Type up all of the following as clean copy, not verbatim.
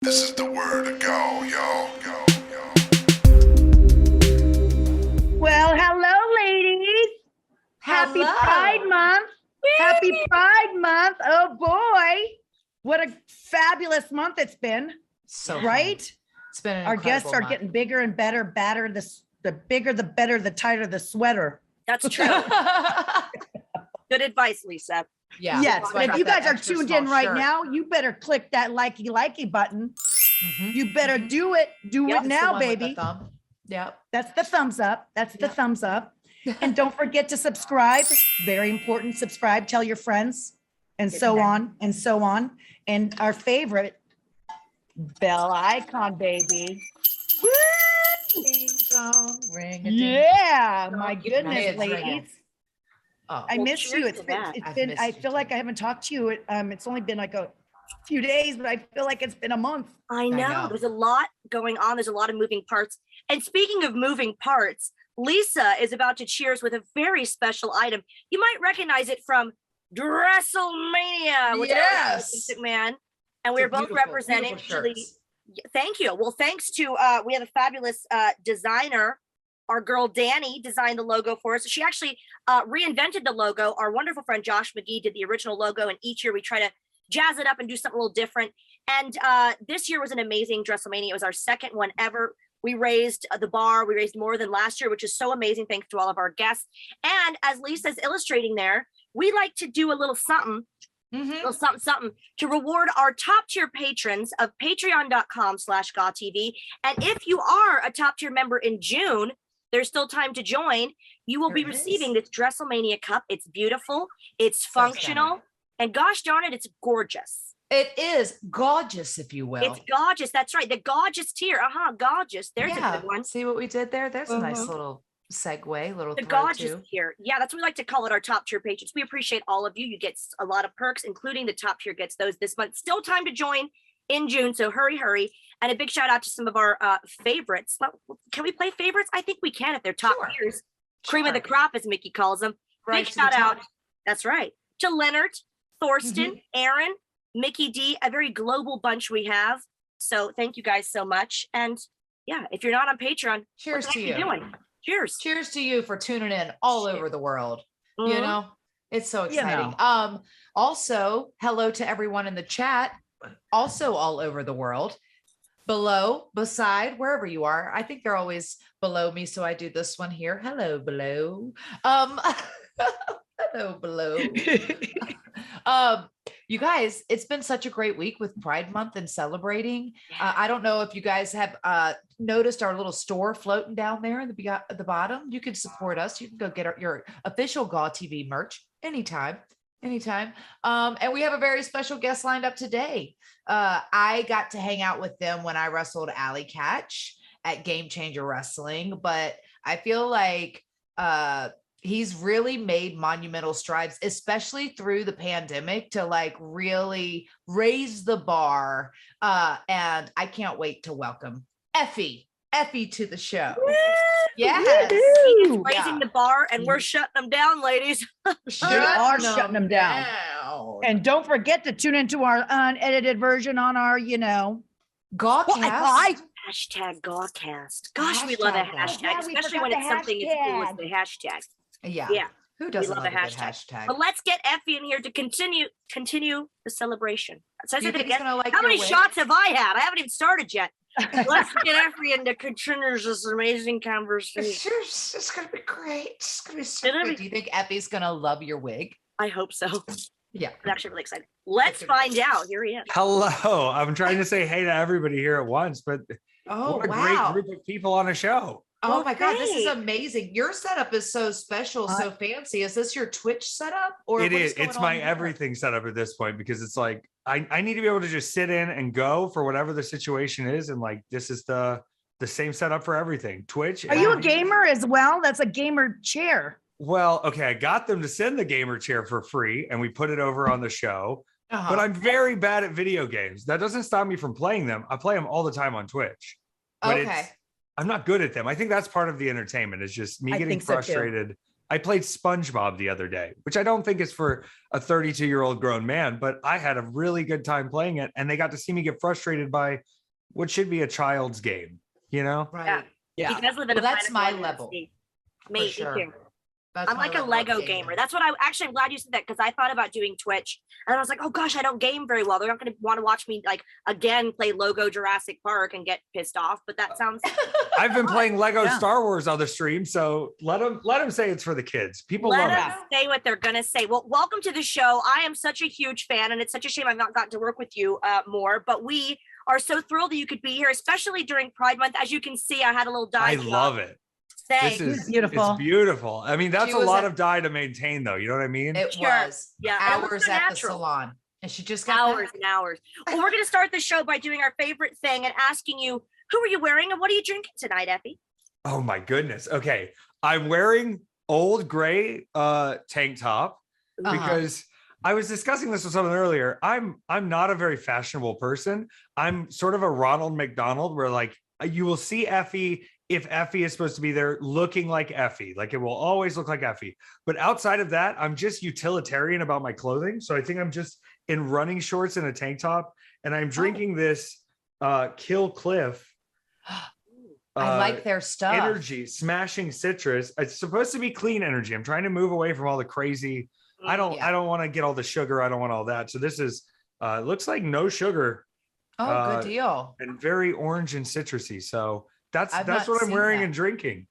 This is the word to go, yo. Well, hello, ladies. Happy Hello. Pride Month. Happy Pride Month. Oh, boy. What a fabulous month it's been. So right? fun. It's been an Our guests are incredible month. getting bigger and better, badder. The bigger, the better, the tighter the sweater. That's true. Good advice, Lisa. Yeah. Yes. that's why I If got you that guys are extra tuned small in right shirt. now, you better click that likey button. Mhm. You better do it. Do Yep. it It's the now, one with the baby. thumb. Yep. That's the thumbs up. That's the Yep. thumbs up. And don't forget to subscribe. Very important. Subscribe, tell your friends, and so on and so on. And our favorite bell icon, baby. Woo! Ding dong, ring a ding. Yeah, my Hey, goodness, it's ringing. ladies. Oh, I Well, miss you. cheers to that. It's I've been, missed I you feel too. like I haven't talked to you. It's only been like a few days, but I feel like it's been a month. I know. know. There's a lot going on. There's a lot of moving parts. And speaking of moving parts, Lisa is about to cheers with a very special item. You might recognize it from WrestleMania with Yes. Vince McMahon. And It's we're a both beautiful, representing beautiful actually. shirts. Thank you. Well, thanks to we have a fabulous designer. Our girl Danny designed the logo for us. She actually reinvented the logo. Our wonderful friend Josh McGee did the original logo, and each year we try to jazz it up and do something a little different. And this year was an amazing WrestleMania. It was our second one ever. We raised the bar. We raised more than last year, which is so amazing. Thanks to all of our guests. And as Lisa's illustrating there, we like to do a little something Mhm. something to reward our top tier patrons of patreon.com/GAWTV. And if you are a top tier member in June, there's still time to join. You will be There is. receiving this WrestleMania cup. It's beautiful, it's So functional, stunning. and gosh darn it, it's gorgeous. It is gorgeous, if you will. It's gorgeous. That's right. The gorgeous tier. Gorgeous. There's a yeah. good one. See what we did there? There's a nice Mhm. little segue, little The throw gorgeous too. tier. Yeah, that's what we like to call it, our top tier patrons. We appreciate all of you. You get a lot of perks, including the top tier gets those this month. Still time to join in June, so hurry. And a big shout out to some of our favorites. Can we play favorites? I think we can if they're top Sure. tiers. Cream of the Sure. crop, as Mickey calls them. Right Big to the shout out. top. That's right. To Leonard, Thorsten, Mm-hmm. Aaron, Mickey D, a very global bunch we have. So thank you guys so much. And yeah, if you're not on Patreon, Cheers what the to heck you. doing? Cheers. Cheers to you for tuning in all over the world. You Mhm. know, it's so You exciting. Also, hello to everyone in the chat, also all over the world. Below, beside, wherever you are. I think they're always below me, so I do this one here. Hello, below. Hello, below. You guys, it's been such a great week with Pride Month and celebrating. I don't know if you guys have noticed our little store floating down there at the bottom. You can support us. You can go get your official GAWTV merch anytime. And we have a very special guest lined up today. I got to hang out with them when I wrestled Alley Catch at Game Changer Wrestling, but I feel like he's really made monumental strides, especially through the pandemic, to like really raise the bar. And I can't wait to welcome Effy to the show. Yes. He is raising Yeah. the bar and we're shutting them down, ladies. We are shutting them down. And don't forget to tune into our unedited version on our, Gawcast. Hashtag GawCast. Gosh, we love a Hashtag that. hashtag, Yeah, we especially when forgot it's the something as cool as the hashtag. Yeah. Yeah. Who doesn't love love a a good hashtag. hashtag? But let's get Effie in here to continue the celebration. So I Do you said it think he's again. gonna like How your many wig? shots have I had? I haven't even started yet. Let's get Effie into continues this amazing conversation. It's gonna be great. It's gonna be so It'll good. be- Do you think Effie's gonna love your wig? I hope so. Yeah. I'm actually really excited. Let's That's find out. Here he is. Hello. I'm trying to say hey to everybody here at once, but Oh, what a wow. great group of people on a show. Oh my God, this is Okay. amazing. Your setup is so special, so fancy. Is this your Twitch setup? Or It what is. going It's on my here? everything set up at this point because it's like I need to be able to just sit in and go for whatever the situation is. And like this is the same setup for everything. Twitch. Are you a gamer as well? That's a gamer chair. Well, okay. I got them to send the gamer chair for free and we put it over on the show. Uh-huh. But I'm very bad at video games. That doesn't stop me from playing them. I play them all the time on Twitch. But Okay. I'm not good at them. I think that's part of the entertainment. It's just me I getting think so, too. frustrated I played SpongeBob the other day, which I don't think is for a 32-year-old grown man, but I had a really good time playing it. And they got to see me get frustrated by what should be a child's game, you know? Right. He does live in Well, a that's planet my where level. Me sure. too. That's I'm my like a level of Lego gaming. gamer. That's what I'm glad you said that, because I thought about doing Twitch and I was like, oh gosh, I don't game very well. They're not going to want to watch me like again play Logo Jurassic Park and get pissed off. But that sounds. I've been playing Lego Yeah. Star Wars on the stream, so let them say it's for the kids. People Let love them it. say what they're gonna say. Well, welcome to the show. I am such a huge fan, and it's such a shame I've not gotten to work with you more. But we are so thrilled that you could be here, especially during Pride Month. As you can see, I had a little I dye job. love it. Thanks. This is Beautiful. It's beautiful. I mean, that's She a was lot at- of dye to maintain, though. You know what I mean? It Sure. was Yeah, and it looks hours so at the natural. salon. And she just got Hours back. and hours. Well, we're gonna start the show by doing our favorite thing and asking you, who are you wearing and what are you drinking tonight, Effie? Oh my goodness. Okay, I'm wearing old gray tank top Uh-huh. because I was discussing this with someone earlier. I'm not a very fashionable person. I'm sort of a Ronald McDonald, where like you will see Effie if Effie is supposed to be there looking like Effie. Like it will always look like Effie. But outside of that, I'm just utilitarian about my clothing. So I think I'm just in running shorts and a tank top, and I'm drinking this Kill Cliff. I like their stuff. Energy, smashing citrus. It's supposed to be clean energy. I'm trying to move away from all the crazy. I don't want to get all the sugar. I don't want all that. So this is looks like no sugar Oh, good deal. and very orange and citrusy. So that's I've that's not what I'm seen wearing that. and drinking.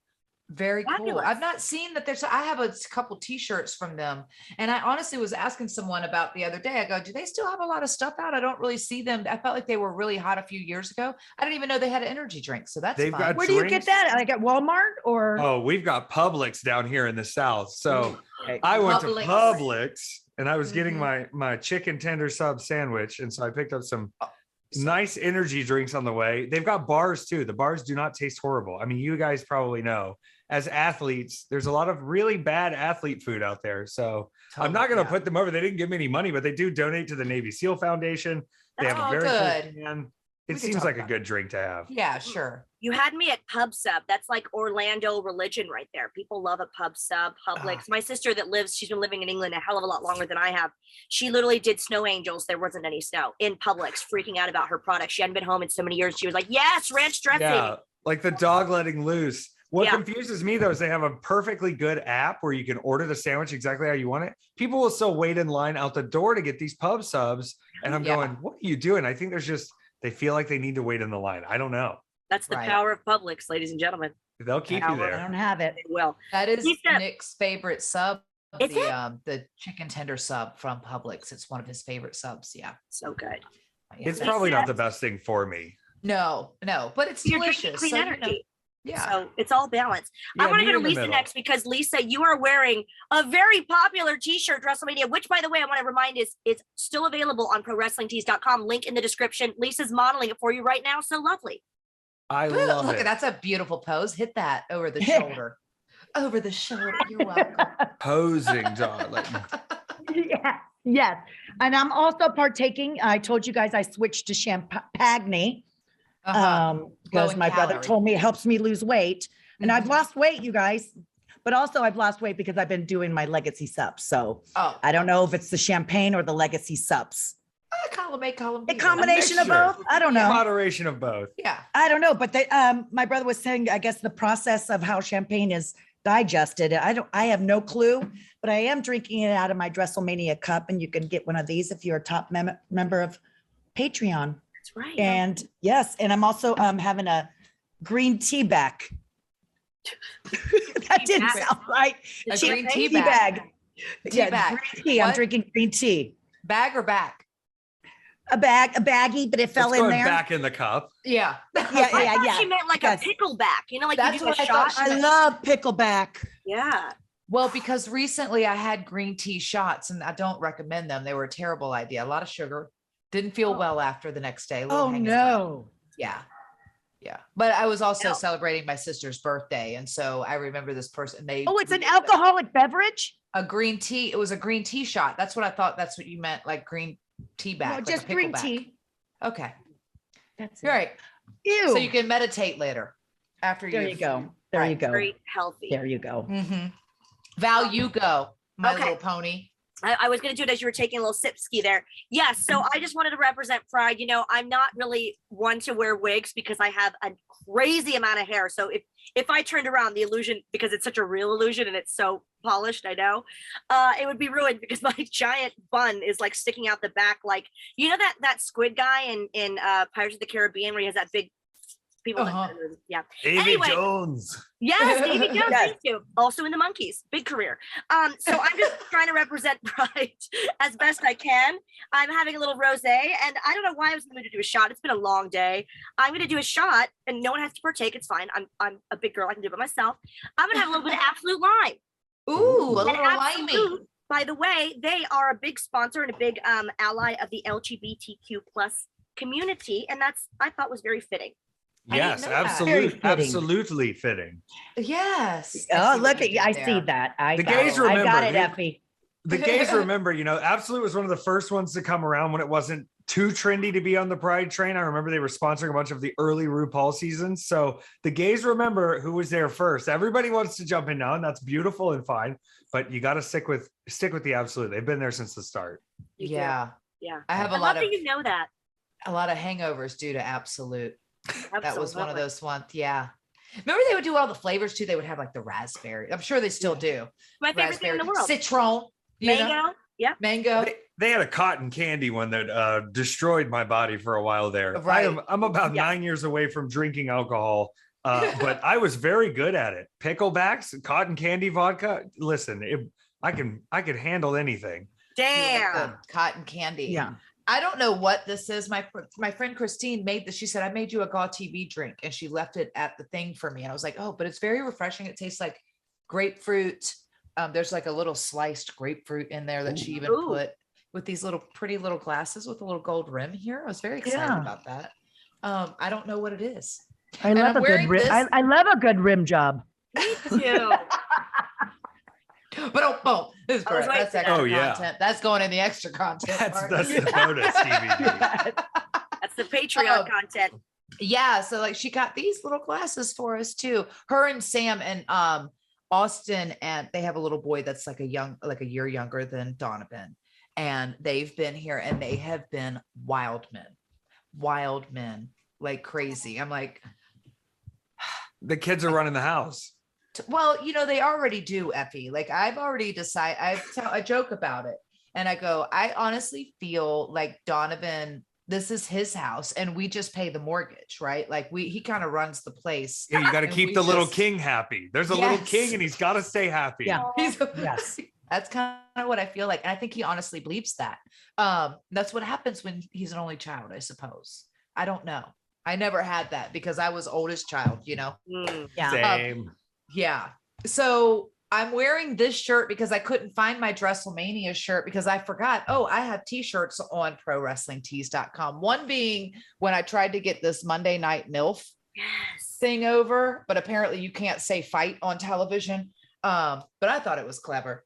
Very cool. Fabulous. I've not seen that. I have a couple t-shirts from them. And I honestly was asking someone about the other day. I go, do they still have a lot of stuff out? I don't really see them. I felt like they were really hot a few years ago. I didn't even know they had an energy drink. So that's They've fun. got Where do you get drinks? that? Like at Walmart or? Oh, we've got Publix down here in the South. So Okay. I went Publix. to Publix and I was getting Mhm. my chicken tender sub sandwich. And so I picked up some Oh, nice energy drinks on the way. They've got bars too. The bars do not taste horrible. I mean, you guys probably know as athletes, there's a lot of really bad athlete food out there. So I'm not going to put them over. They didn't give me any money, but they do donate to the Navy SEAL Foundation. They have That's a very good. cool can. We It could seems talk like a about good drink to have. Yeah, sure. You had me at Pub Sub. That's like Orlando religion right there. People love a Pub Sub, Publix. My sister she's been living in England a hell of a lot longer than I have. She literally did snow angels. There wasn't any snow in Publix, freaking out about her product. She hadn't been home in so many years. She was like, yes, ranch dressing. Yeah, like the dog letting loose. What Yeah. confuses me though is they have a perfectly good app where you can order the sandwich exactly how you want it. People will still wait in line out the door to get these pub subs. And I'm Yeah. going, what are you doing? I think they feel like they need to wait in the line. I don't know. That's the Right. power of Publix, ladies and gentlemen. They'll keep Yeah, you I there. don't have it. They will. That is Lisa- Nick's favorite sub. Is it? The chicken tender sub from Publix. It's one of his favorite subs. Yeah. So good. Yeah. It's probably not the best thing for me. No, but it's You're drinking delicious. clean so, energy. yeah. So it's all balanced. I Yeah, want to meet go to in the Lisa middle. next because Lisa, you are wearing a very popular t-shirt, WrestleMania, which by the way, I want to remind is still available on prowrestlingtees.com. Link in the description. Lisa's modeling it for you right now. So lovely. I love Look, it. that's a beautiful pose. Hit that over the shoulder. Over the shoulder. You're welcome. Posing, darling. Yeah, yes. And I'm also partaking. I told you guys I switched to champagne Uh-huh. because in my brother calorie. told me it helps me lose weight. And I've Mhm. lost weight, you guys. But also I've lost weight because I've been doing my legacy subs. So Oh, I don't know if it's the champagne or the legacy subs. column A, column A B. combination of mixture. both. I don't know. Moderation of both. Yeah. I don't know, but my brother was saying, I guess the process of how champagne is digested. I have no clue, but I am drinking it out of my WrestleMania cup, and you can get one of these if you're a top member of Patreon. That's right. And yes, and I'm also having a green tea back. That didn't bag. sound right. A Tea- green tea tea bag. bag. Tea Yeah, bag. green tea. I'm What? drinking green tea. Bag or back? A baggie, but it fell It's in going there. back in the cup. Yeah. Yeah, I yeah, thought yeah. she meant like Yes. a pickleback, you know, like That's you do a what I thought shot. she I love pickleback. Yeah. Well, because recently I had green tea shots and I don't recommend them. They were a terrible idea. A lot of sugar. Didn't feel well after the next day. a little Oh hangover. no. Yeah. Yeah. But I was also No. celebrating my sister's birthday. And so I remember this person made Oh, it's an alcoholic beverage? a green tea. It was a green tea shot. That's what I thought. That's what you meant, like green tea bag. No, like a just green pickleback. tea. Okay. That's All right. Ew. So you can meditate later after There you go. There you Right. go. Very healthy. There you go. Mhm. Val, you go, My Okay. Little Pony. I was going to do it as you were taking a little sip ski there. Yes. So I just wanted to represent Pride. You know, I'm not really one to wear wigs because I have a crazy amount of hair. So if I turned around, the illusion, because it's such a real illusion and it's so polished, I know, it would be ruined because my giant bun is like sticking out the back. Like, you know, that squid guy in Pirates of the Caribbean where he has that big people. Yeah. Davy Anyway. Jones. Yes, Davy Jones, Yes. thank you. Also in the Monkeys, big career. So I'm just trying to represent Pride as best I can. I'm having a little rosé, and I don't know why I was going to do a shot. It's been a long day. I'm going to do a shot, and no one has to partake. It's fine. I'm a big girl. I can do it by myself. I'm going to have a little bit of Absolute Lime. Ooh, a And little limey. Absolute, by the way, they are a big sponsor and a big ally of the LGBTQ plus community, and that's I thought was very fitting. I didn't Yes, know that. Very absolutely, fitting. absolutely fitting. Yes. Oh, look at you. I see that. I The got gays it. I got remember, it, you- Effie. The gays remember, you know, Absolute was one of the first ones to come around when it wasn't too trendy to be on the Pride train. I remember they were sponsoring a bunch of the early RuPaul seasons. So the gays remember who was there first. Everybody wants to jump in now, and that's beautiful and fine. But you got to stick with the Absolute. They've been there since the start. You do. Yeah. Yeah. I have I a lot love of that you know that. hangovers due to Absolute. That was one of Absolutely. those ones. Yeah. Remember they would do all the flavors too. They would have like the raspberry. I'm sure they still do. My favorite thing in the world. Citron. you know? Mango. Yep. Mango. They had a cotton candy one that destroyed my body for a while there. Right. I'm about Yeah. 9 years away from drinking alcohol, but I was very good at it. Picklebacks, cotton candy vodka. Listen, I could handle anything. Damn. The cotton candy. Yeah. I don't know what this is. My friend Christine made this. She said, I made you a GAWTV drink, and she left it at the thing for me. And I was like, oh, but it's very refreshing. It tastes like grapefruit. There's like a little sliced grapefruit in there that she even Ooh. put with these little pretty little glasses with a little gold rim here. I was very excited Yeah. about that. I don't know what it is. I And love I'm a good wearing rim. this- I love a good rim job. Too. But oh, this is I was great. waiting That's for extra that. Oh, yeah. content. That's going in the extra content. That's part. the bonus DVD. That's the Patreon Oh. content. Yeah, so like she got these little glasses for us too. Her and Sam and Austin, and they have a little boy that's like a year younger than Donovan. And they've been here and they have been wild men, like crazy. I'm like, The kids are running the house. well, you know, they already do, Effie. Like I've already decided, I joke about it. And I go, I honestly feel like Donovan, this is his house and we just pay the mortgage, right? Like he kind of runs the place. Yeah, you got to And keep we the little just- king happy. There's a little Yes. king and he's got to stay happy. Yeah. Yes. That's kind of what I feel like. And I think he honestly believes that. That's what happens when he's an only child, I suppose. I don't know. I never had that because I was oldest child, you know? Mm. Yeah. Same. Yeah. So I'm wearing this shirt because I couldn't find my Dresselmania shirt because I forgot. Oh, I have t-shirts on prowrestlingtees.com. One being when I tried to get this Monday Night MILF Yes. thing over, but apparently you can't say fight on television. But I thought it was clever.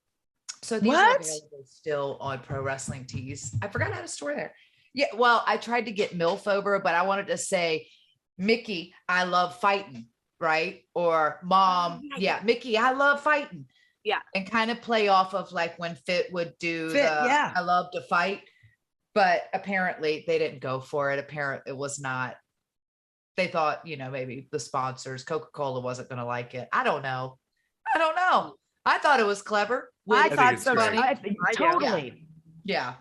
So these are What? available still on Pro Wrestling Tees. I forgot I had a store there. Yeah, well, I tried to get MILF over, but I wanted to say, Mickie, I love fighting, right? Or Mom, yeah, Mickie, I love fighting. Yeah. And kind of play off of like when Fit would do Fit, yeah. I love to fight. But apparently they didn't go for it. Apparently it was not. They thought, you know, maybe the sponsors, Coca-Cola wasn't going to like it. I don't know. I thought it was clever. I think thought it's so. great. I do. Totally. Yeah.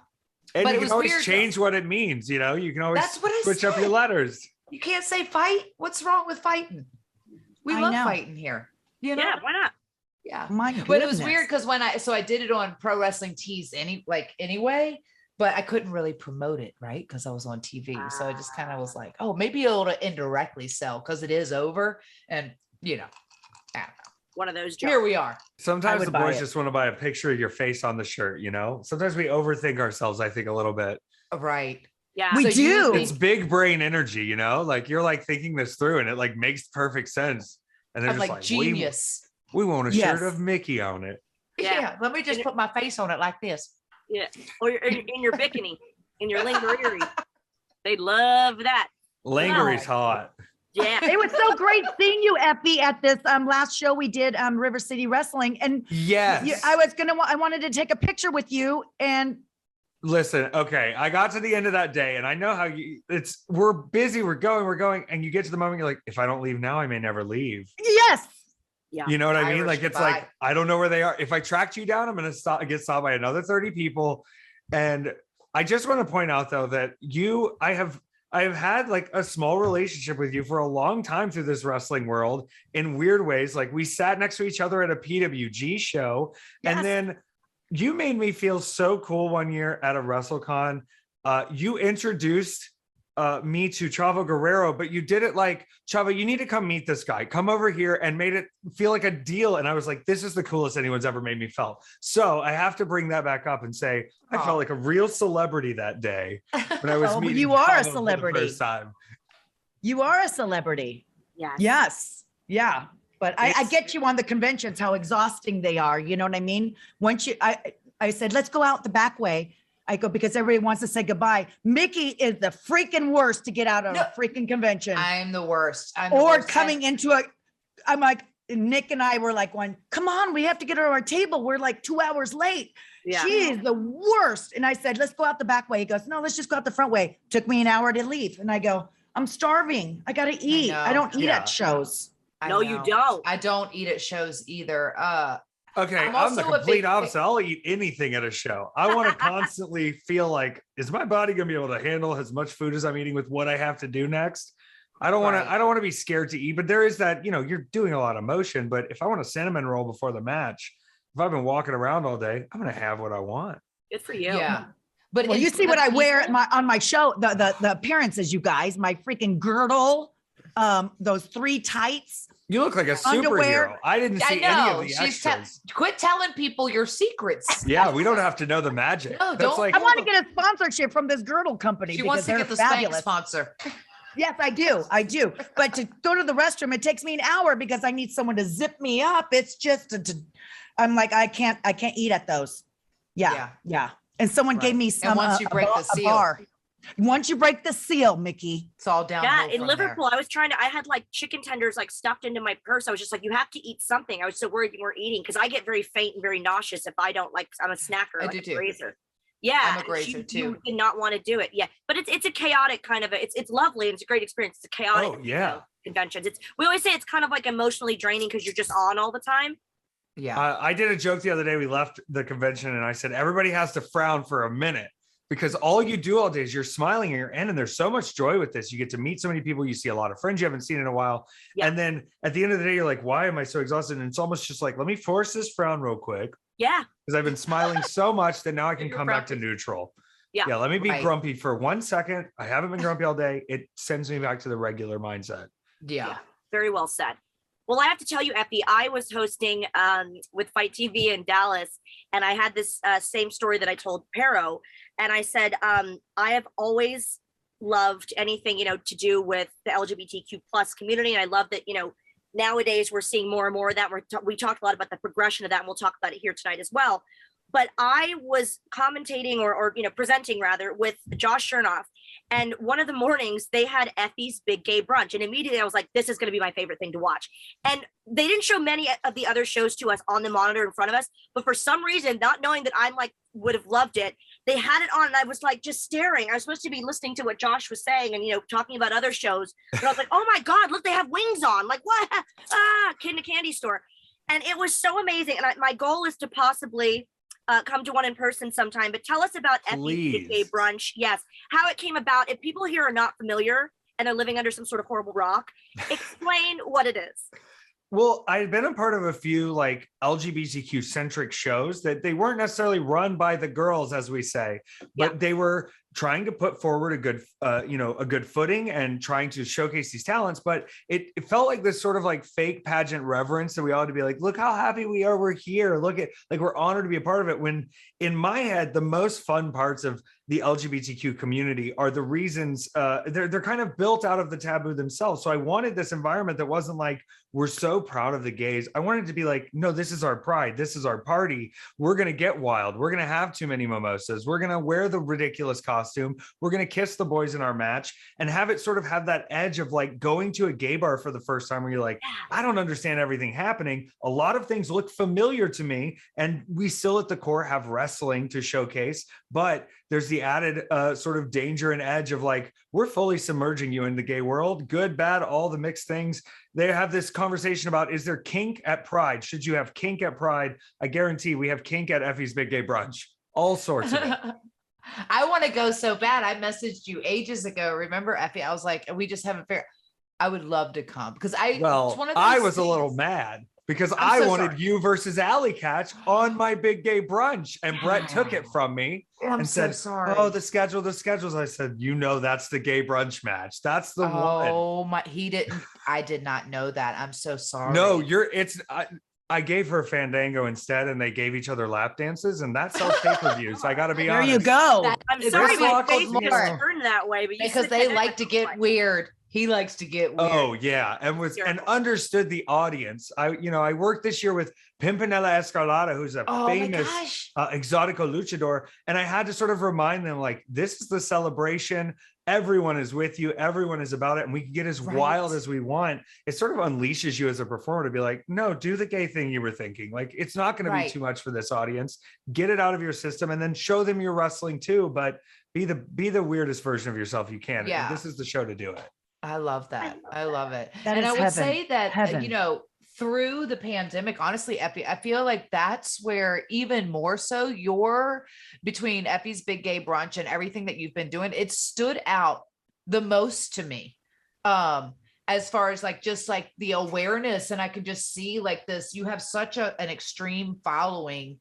And But you it can was always weird, change what it means. You know, you can always That's what I switch up your said. letters. You can't say fight. What's wrong with fighting? We I love know. fighting here. You know? Yeah, why not? Yeah. My But it was goodness. weird because when I did it on Pro Wrestling Tees anyway, but I couldn't really promote it, right? Because I was on TV. So I just kind of was like, oh, maybe it'll indirectly sell because it is over. And you know, I don't know. One of those jobs. Here we are. Sometimes would the buy boys it. just want to buy a picture of your face on the shirt, you know? Sometimes we overthink ourselves, I think, a little bit. Right. Yeah. We So you do. think- It's big brain energy, you know? Like you're like thinking this through and it like makes perfect sense. And they're I'm just like like, genius. we want a Yes. shirt of Mickey on it. Yeah. Yeah. Let me just put my face on it like this. Yeah. Or in your bikini, in your lingerie. They love that. Langery's hot. Yeah. It was so great seeing you, Effie, at this last show we did, River City Wrestling. And Yes. I wanted to take a picture with you, and Listen, okay, I got to the end of that day, and I know how we're busy, we're going, and you get to the moment you're like, if I don't leave now, I may never leave. yes. Yeah. You know what I mean? Irish Like, it's goodbye. like, I don't know where they are. If I tracked you down, I'm going to get stopped by another 30 people. And I just want to point out, though, that I have had like a small relationship with you for a long time through this wrestling world in weird ways. Like, we sat next to each other at a PWG show, and then you made me feel so cool one year at a WrestleCon. You introduced me to Chavo Guerrero, but you did it like, Chavo, you need to come meet this guy. Come over here, and made it feel like a deal. And I was like, this is the coolest anyone's ever made me feel. So I have to bring that back up and say, I felt like a real celebrity that day when I was meeting you are a Chavo celebrity. for the first time. You are a celebrity. Yes. Yes. Yeah. But I get you on the conventions, how exhausting they are. You know what I mean? Once I said, let's go out the back way. I go, because everybody wants to say goodbye. Mickie is the freaking worst to get out of a freaking convention. I'm the worst. Coming into I'm like, Nick and I were like, come on, we have to get her to our table. We're like 2 hours late. Yeah. She is the worst. And I said, let's go out the back way. He goes, no, let's just go out the front way. Took me an hour to leave. And I go, I'm starving. I got to eat. I don't eat at shows. No, you don't. I don't eat at shows either. Okay, I'm I'm the also a complete big- opposite. I'll eat anything at a show. I want to constantly feel like, is my body going to be able to handle as much food as I'm eating with what I have to do next? I don't want to. Right. I don't want to be scared to eat. But there is that. You're doing a lot of motion. But if I want a cinnamon roll before the match, if I've been walking around all day, I'm going to have what I want. Good for you. Yeah. But Well, you see what I wear people- on my show, the appearances, you guys, my freaking girdle, those 3 tights. You look like a Underwear. superhero. I didn't see any of the extras. Quit telling people your secrets. Yeah, we don't have to know the magic. No, That's don't- like, I want to get a sponsorship from this girdle company. She because wants to they're get the Spanx fabulous. sponsor. Yes, I do. But to go to the restroom, it takes me an hour because I need someone to zip me up. It's just, I'm like, I can't eat at those. Yeah. And someone gave me some, once you break the a seal. bar. Once you break the seal, Mickie. It's all downhill. Yeah, in from Liverpool, I had like chicken tenders like stuffed into my purse. I was just like, you have to eat something. I was so worried you weren't eating because I get very faint and very nauseous if I don't like. I'm a snacker. I like do a too. grazer. Yeah, I'm a grazer you too. did not want to do it. Yeah, but it's a chaotic kind of it's lovely and it's a great experience. It's a chaotic. Oh, yeah. Conventions. We always say it's kind of like emotionally draining because you're just on all the time. Yeah. I did a joke the other day. We left the convention and I said, everybody has to frown for a minute because all you do all day is you're smiling and you're in. And there's so much joy with this. You get to meet so many people. You see a lot of friends you haven't seen in a while. Yeah. And then at the end of the day, you're like, why am I so exhausted? And it's almost just like, let me force this frown real quick Yeah. because I've been smiling so much that now I can You're come back to grumpy. neutral. Yeah. Let me be Right. grumpy for 1 second. I haven't been grumpy all day. It sends me back to the regular mindset. Yeah. Very well said. Well, I have to tell you, Effie, I was hosting with Fight TV in Dallas, and I had this same story that I told Pero, and I said, I have always loved anything, to do with the LGBTQ plus community, and I love that, nowadays we're seeing more and more of that. We talked a lot about the progression of that, and we'll talk about it here tonight as well. But I was commentating or presenting rather with Josh Chernoff. And one of the mornings they had Effie's Big Gay Brunch. And immediately I was like, this is going to be my favorite thing to watch. And they didn't show many of the other shows to us on the monitor in front of us. But for some reason, not knowing that I would have loved it, they had it on and I was like just staring. I was supposed to be listening to what Josh was saying and, talking about other shows. But I was like, oh my God, look, they have wings on. Like what? Kid in a candy store. And it was so amazing. And my goal is to possibly come to one in person sometime, but tell us about Effie's Big Gay Brunch. Yes, how it came about. If people here are not familiar and are living under some sort of horrible rock, explain what it is. Well, I had been a part of a few like LGBTQ centric shows that they weren't necessarily run by the girls, as we say, but they were trying to put forward a good footing and trying to showcase these talents. But it felt like this sort of like fake pageant reverence that we ought to be like, look how happy we are. We're here. Look at like, we're honored to be a part of it. When in my head, the most fun parts of the LGBTQ community are the reasons they're kind of built out of the taboo themselves. So I wanted this environment that wasn't like, we're so proud of the gays. I wanted to be like, no, this is our pride. This is our party. We're going to get wild. We're going to have too many mimosas. We're going to wear the ridiculous costumes. costume. We're going to kiss the boys in our match and have it sort of have that edge of like going to a gay bar for the first time where you're like, I don't understand everything happening. A lot of things look familiar to me. And we still at the core have wrestling to showcase, but there's the added sort of danger and edge of like, we're fully submerging you in the gay world, good, bad, all the mixed things. They have this conversation about, is there kink at Pride? Should you have kink at Pride? I guarantee we have kink at Effie's Big Gay Brunch, all sorts of it. I want to go so bad. I messaged you ages ago. Remember, Effie? I was like, we just haven't figured. I would love to come because I was a little mad because I wanted you versus Alley Catch on my Big Gay Brunch, and Brett took it from me and said, sorry. "Oh, the schedules." I said, "You know, that's the gay brunch match. That's the one." Oh my, he didn't. I did not know that. I'm so sorry. No, I gave her Fandango instead, and they gave each other lap dances, and that sells pay-per-views. I got to be honest. There you go. I'm sorry, my face more. just turned that way, but because they like to get weird. He likes to get weird. Oh yeah, and understood the audience. I worked this year with Pimpinella Escarlata, who's a famous exotico luchador, and I had to sort of remind them like, this is the celebration. Everyone is with you. Everyone is about it, and we can get as wild as we want. It sort of unleashes you as a performer to be like, no, do the gay thing you were thinking. Like, it's not going to be too much for this audience. Get it out of your system, and then show them you're wrestling too. But be the weirdest version of yourself you can. Yeah. And this is the show to do it. I love that. I love it. That and is I would heaven. say that, Heaven. through the pandemic, honestly, Effie, I feel like that's where even more so you're between Effie's Big Gay Brunch and everything that you've been doing, it stood out the most to me. As far as like, just like the awareness, and I could just see like this, you have such an extreme following,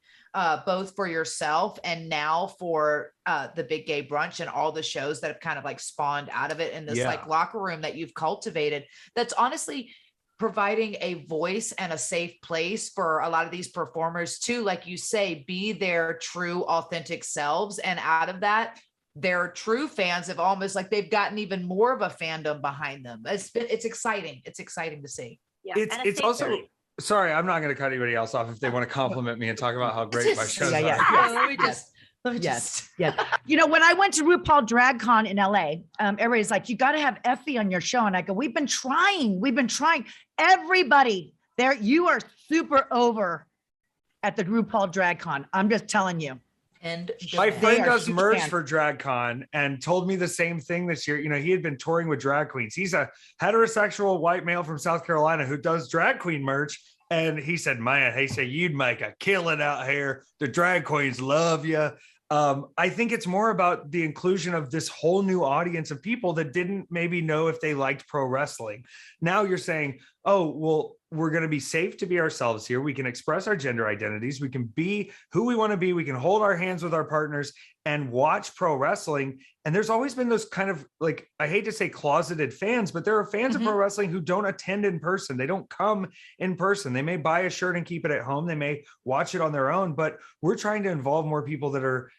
both for yourself and now for the Big Gay Brunch and all the shows that have kind of like spawned out of it in this like locker room that you've cultivated. That's honestly providing a voice and a safe place for a lot of these performers to, like you say, be their true authentic selves. And out of that, their true fans have almost like they've gotten even more of a fandom behind them. It's exciting. It's exciting to see. Yeah, it's also, sorry, I'm not going to cut anybody else off if they want to compliment me and talk about how great my shows are. Let me just. Yes. When I went to RuPaul DragCon in LA, everybody's like, you got to have Effie on your show. And I go, we've been trying. Everybody there, you are super over at the RuPaul DragCon. I'm just telling you. And my friend does merch for DragCon and told me the same thing this year. He had been touring with drag queens. He's a heterosexual white male from South Carolina who does drag queen merch. And he said, man, he said, you'd make a killing out here. The drag queens love you. I think it's more about the inclusion of this whole new audience of people that didn't maybe know if they liked pro wrestling. Now you're saying, oh, well, we're going to be safe to be ourselves here. We can express our gender identities. We can be who we want to be. We can hold our hands with our partners and watch pro wrestling. And there's always been those kind of like, I hate to say closeted fans, but there are fans of pro wrestling who don't attend in person. They don't come in person. They may buy a shirt and keep it at home. They may watch it on their own, but we're trying to involve more people that are,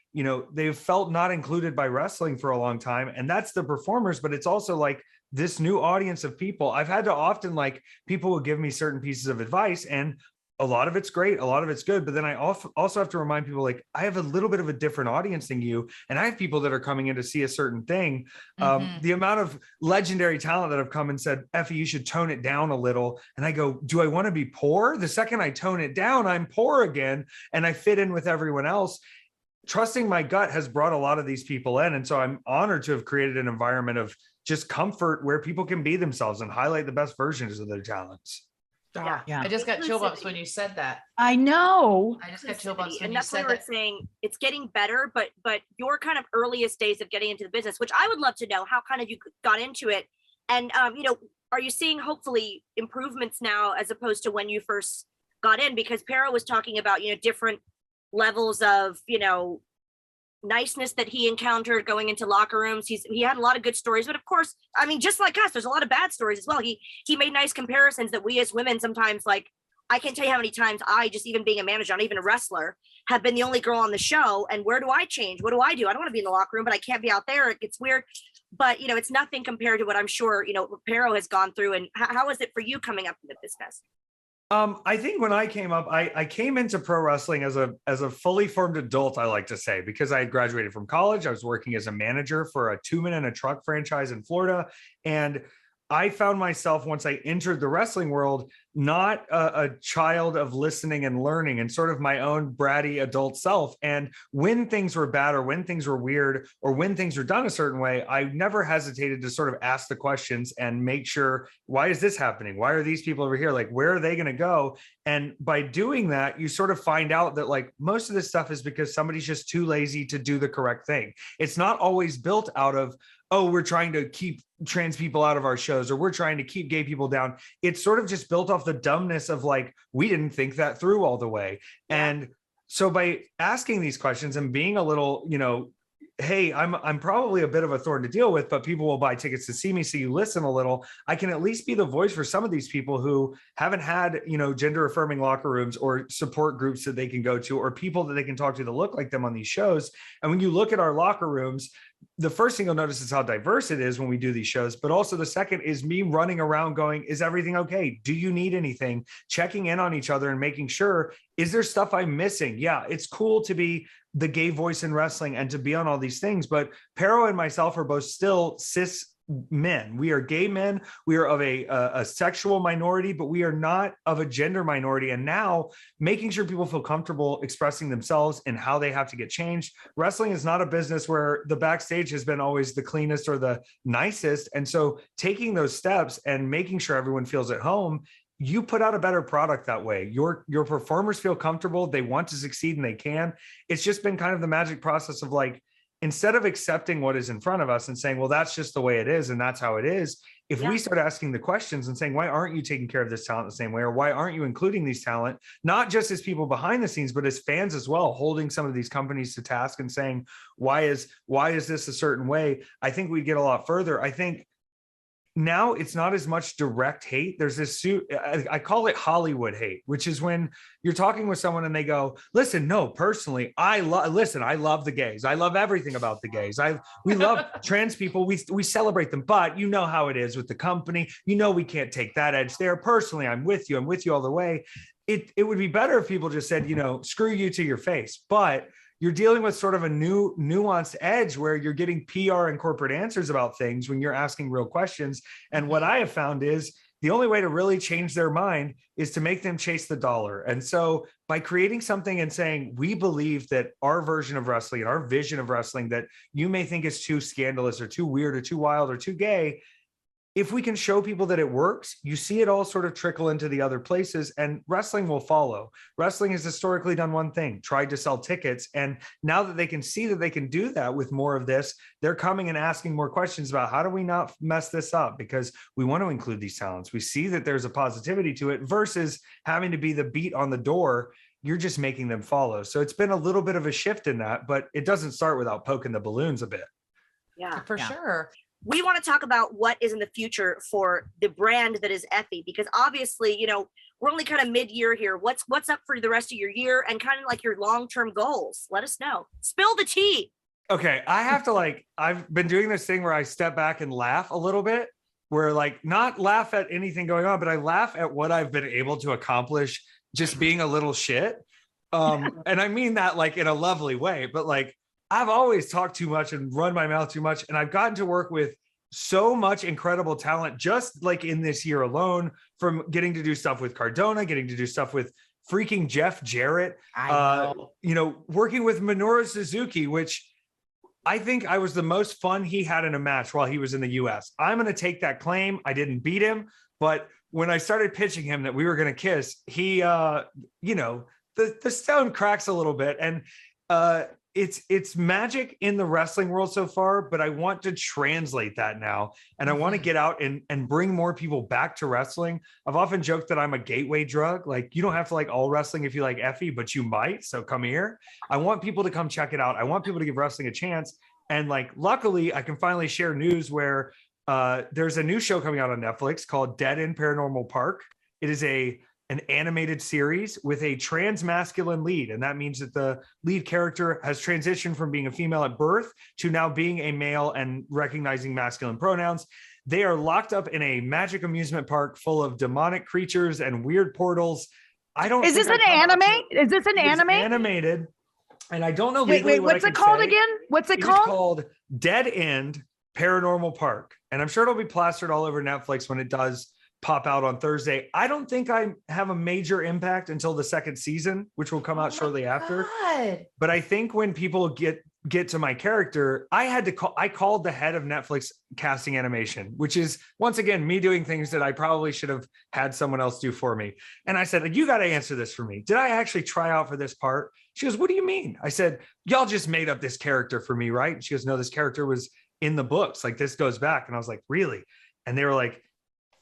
they've felt not included by wrestling for a long time. And that's the performers, but it's also like this new audience of people. I've had to often, like, people will give me certain pieces of advice and a lot of it's great, a lot of it's good, but then I also have to remind people, like, I have a little bit of a different audience than you, and I have people that are coming in to see a certain thing. The amount of legendary talent that have come and said, Effie, you should tone it down a little. And I go, do I want to be poor? The second I tone it down, I'm poor again, and I fit in with everyone else. Trusting my gut has brought a lot of these people in. And so I'm honored to have created an environment of just comfort where people can be themselves and highlight the best versions of their talents. Yeah. I just got chill bumps when you said that. I know. I just got chill bumps when and you that's why said we're that. saying it's getting better, but your kind of earliest days of getting into the business, which I would love to know how kind of you got into it. And, are you seeing hopefully improvements now as opposed to when you first got in? Because Pero was talking about, different levels of, niceness that he encountered going into locker rooms. He had a lot of good stories, but of course, I mean, just like us, there's a lot of bad stories as well. He made nice comparisons that we as women sometimes, like, I can't tell you how many times I, just even being a manager, not even a wrestler, have been the only girl on the show. And where do I change? What do? I don't want to be in the locker room, but I can't be out there. It gets weird. But, it's nothing compared to what I'm sure, Pero has gone through. And how is it for you coming up in the business? I think when I came up, I came into pro wrestling as a fully formed adult, I like to say, because I had graduated from college. I was working as a manager for a 2 Men and a Truck franchise in Florida. And I found myself, once I entered the wrestling world, not a child of listening and learning and sort of my own bratty adult self. And when things were bad or when things were weird or when things were done a certain way, I never hesitated to sort of ask the questions and make sure, why is this happening? Why are these people over here? Like, where are they going to go? And by doing that, you sort of find out that like most of this stuff is because somebody's just too lazy to do the correct thing. It's not always built out of, oh, we're trying to keep trans people out of our shows or we're trying to keep gay people down. It's sort of just built off the dumbness of like, we didn't think that through all the way. And so by asking these questions and being a little, you know, hey, I'm probably a bit of a thorn to deal with, but people will buy tickets to see me. So you listen a little, I can at least be the voice for some of these people who haven't had, you know, gender affirming locker rooms or support groups that they can go to, or people that they can talk to that look like them on these shows. And when you look at our locker rooms, the first thing you'll notice is how diverse it is when we do these shows. But also the second is me running around going, is everything okay? Do you need anything? Checking in on each other and making sure, is there stuff I'm missing? Yeah, it's cool to be the gay voice in wrestling and to be on all these things. But Pero and myself are both still cis men. We are gay men. We are of a sexual minority, but we are not of a gender minority. And now making sure people feel comfortable expressing themselves and how they have to get changed. Wrestling is not a business where the backstage has been always the cleanest or the nicest. And so taking those steps and making sure everyone feels at home, you put out a better product that way. Your performers feel comfortable. They want to succeed and they can. It's just been kind of the magic process of like, instead of accepting what is in front of us and saying, well, that's just the way it is and that's how it is. If we start asking the questions and saying, why aren't you taking care of this talent the same way? Or why aren't you including these talent, not just as people behind the scenes, but as fans as well, holding some of these companies to task and saying, why is this a certain way? I think we get a lot further. I think now it's not as much direct hate. There's this I call it Hollywood hate, which is when you're talking with someone and they go, listen, no, personally, I love the gays. I love everything about the gays. We love trans people. We celebrate them, but you know how it is with the company. You know, we can't take that edge there. Personally, I'm with you all the way. It would be better if people just said, you know, screw you to your face. But you're dealing with sort of a new nuanced edge where you're getting PR and corporate answers about things when you're asking real questions. And what I have found is the only way to really change their mind is to make them chase the dollar. And so by creating something and saying, we believe that our version of wrestling and our vision of wrestling that you may think is too scandalous or too weird or too wild or too gay, if we can show people that it works, you see it all sort of trickle into the other places and wrestling will follow. Wrestling has historically done one thing, tried to sell tickets. And now that they can see that they can do that with more of this, they're coming and asking more questions about how do we not mess this up? Because we want to include these talents. We see that there's a positivity to it versus having to be the beat on the door. You're just making them follow. So it's been a little bit of a shift in that, but it doesn't start without poking the balloons a bit. Yeah, For sure. we want to talk about what is in the future for the brand that is Effy, because obviously, you know, we're only kind of mid-year here. What's up for the rest of your year and kind of like your long-term goals? Let us know. Spill the tea. Okay, I have to I've been doing this thing where I step back and laugh a little bit, where not laugh at anything going on, but I laugh at what I've been able to accomplish just being a little shit. And I mean that in a lovely way, but I've always talked too much and run my mouth too much. And I've gotten to work with so much incredible talent, just in this year alone, from getting to do stuff with Cardona, getting to do stuff with freaking Jeff Jarrett, working with Minoru Suzuki, which I think I was the most fun he had in a match while he was in the US. I'm going to take that claim. I didn't beat him, but when I started pitching him that we were going to kiss, he, the stone cracks a little bit. And, it's magic in the wrestling world so far, but I want to translate that now. And I want to get out and bring more people back to wrestling. I've often joked that I'm a gateway drug. You don't have to like all wrestling if you like Effie, but you might. So come here. I want people to come check it out. I want people to give wrestling a chance. And luckily I can finally share news where there's a new show coming out on Netflix called Dead End Paranormal Park. It is an animated series with a trans masculine lead. And that means that the lead character has transitioned from being a female at birth to now being a male and recognizing masculine pronouns. they are locked up in a magic amusement park full of demonic creatures and weird portals. I don't. Is this an anime? Is this an anime? Animated, and I don't know Wait, legally what what's I it can called say. again? What's it It is called? called Dead End Paranormal Park, and I'm sure it'll be plastered all over Netflix when it does pop out on Thursday. I don't think I have a major impact until the second season, which will come out shortly after. God. But I think when people get to my character, I called the head of Netflix casting animation, which is once again me doing things that I probably should have had someone else do for me. And I said, you got to answer this for me. Did I actually try out for this part? She goes, what do you mean? I said, y'all just made up this character for me, right? And she goes, no, this character was in the books. Like, this goes back. And I was like, really? And they were like,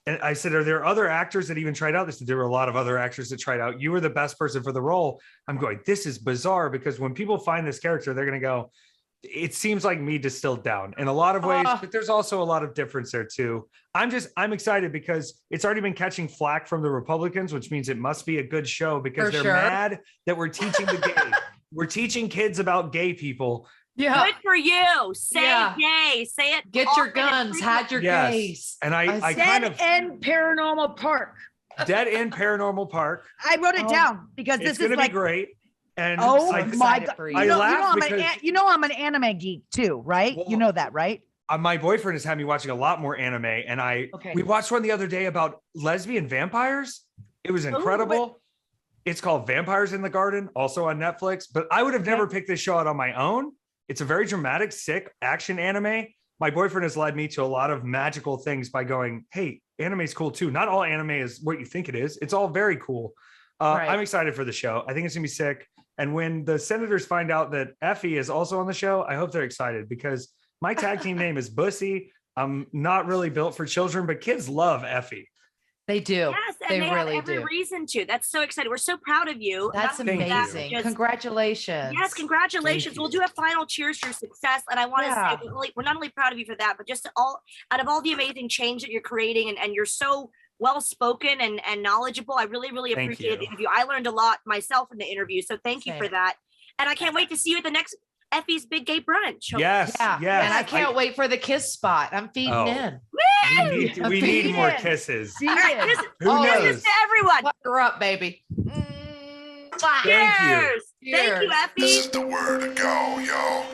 and I said, are there other actors that even tried out? They said, there were a lot of other actors that tried out. You were the best person for the role. I'm going, this is bizarre, because when people find this character, they're going to go, it seems like me distilled down in a lot of ways, but there's also a lot of difference there too. I'm excited because it's already been catching flack from the Republicans, which means it must be a good show, because they're mad that we're teaching the gay. We're teaching kids about gay people. Yeah. Good for you. Say gay. Say it. Get your guns. Hide your gays. And I Dead kind of End Paranormal Park. Dead End Paranormal Park. I wrote it down because It's this going is to like, be great. And oh I, my God. for You you. know, laugh I'm an anime geek too, right? Well, you know that, right? my boyfriend has had me watching a lot more anime, and we watched one the other day about lesbian vampires. It was incredible. It's called Vampires in the Garden, also on Netflix. But I would have never picked this show out on my own. It's a very dramatic, sick action anime. My boyfriend has led me to a lot of magical things by going, hey, anime is cool too. Not all anime is what you think it is. It's all very cool. I'm excited for the show. I think it's gonna be sick. And when the senators find out that Effie is also on the show, I hope they're excited, because my tag team name is Bussy. I'm not really built for children, but kids love Effie. They do. Yes, and they they really have every do. reason to. That's so exciting. We're so proud of you. That's Not only that, amazing. just- Congratulations. Yes, congratulations. Thank We'll you. do a final cheers for your success. And I want to say we're not only proud of you for that, but just out of all the amazing change that you're creating, and you're so well spoken and knowledgeable. I really, really Thank appreciate the you. interview. I learned a lot myself in the interview. So thank you for Same. that. And I can't wait to see you at the next Effie's Big Gay Brunch. Yes, Yeah. yes. And I can't wait for the kiss spot. I'm feeding Oh. in. We need more kisses. All right, Who Oh, knows? kisses to everyone. Fuck her up, baby. Thank you. Cheers. Thank you, Cheers. Effie. This is the word to go, yo.